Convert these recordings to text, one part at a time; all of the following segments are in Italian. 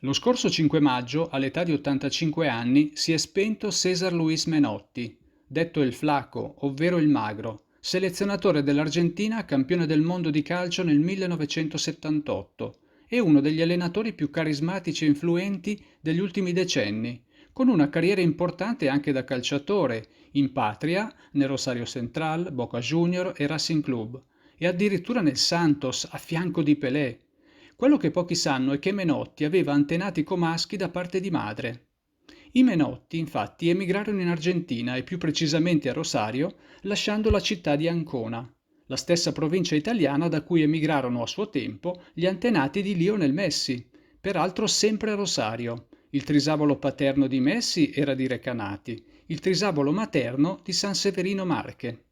Lo scorso 5 maggio, all'età di 85 anni, si è spento César Luis Menotti, detto il Flaco, ovvero il Magro, selezionatore dell'Argentina campione del mondo di calcio nel 1978 e uno degli allenatori più carismatici e influenti degli ultimi decenni, con una carriera importante anche da calciatore, in patria, nel Rosario Central, Boca Junior e Racing Club, e addirittura nel Santos a fianco di Pelé. Quello che pochi sanno è che Menotti aveva antenati comaschi da parte di madre. I Menotti, infatti, emigrarono in Argentina e più precisamente a Rosario, lasciando la città di Ancona, la stessa provincia italiana da cui emigrarono a suo tempo gli antenati di Lionel Messi, peraltro sempre a Rosario. Il trisavolo paterno di Messi era di Recanati, il trisavolo materno di San Severino Marche.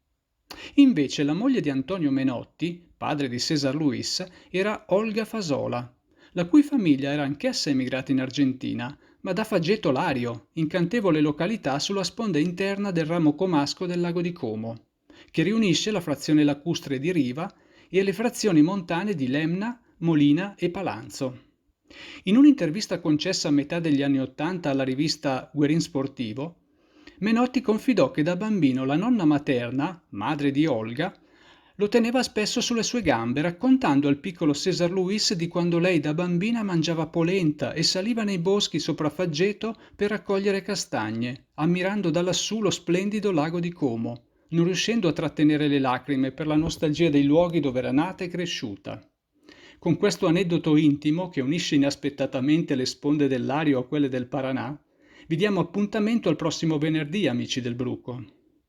Invece la moglie di Antonio Menotti, padre di César Luis, era Olga Fasola, la cui famiglia era anch'essa emigrata in Argentina, ma da Faggeto Lario, incantevole località sulla sponda interna del ramo comasco del lago di Como, che riunisce la frazione lacustre di Riva e le frazioni montane di Lemna, Molina e Palanzo. In un'intervista concessa a metà degli anni Ottanta alla rivista Guerin Sportivo, Menotti confidò che da bambino la nonna materna, madre di Olga, lo teneva spesso sulle sue gambe, raccontando al piccolo César Luis di quando lei da bambina mangiava polenta e saliva nei boschi sopra Faggeto per raccogliere castagne, ammirando da lassù lo splendido lago di Como, non riuscendo a trattenere le lacrime per la nostalgia dei luoghi dove era nata e cresciuta. Con questo aneddoto intimo, che unisce inaspettatamente le sponde del Lario a quelle del Paranà, vi diamo appuntamento al prossimo venerdì, amici del Bruco.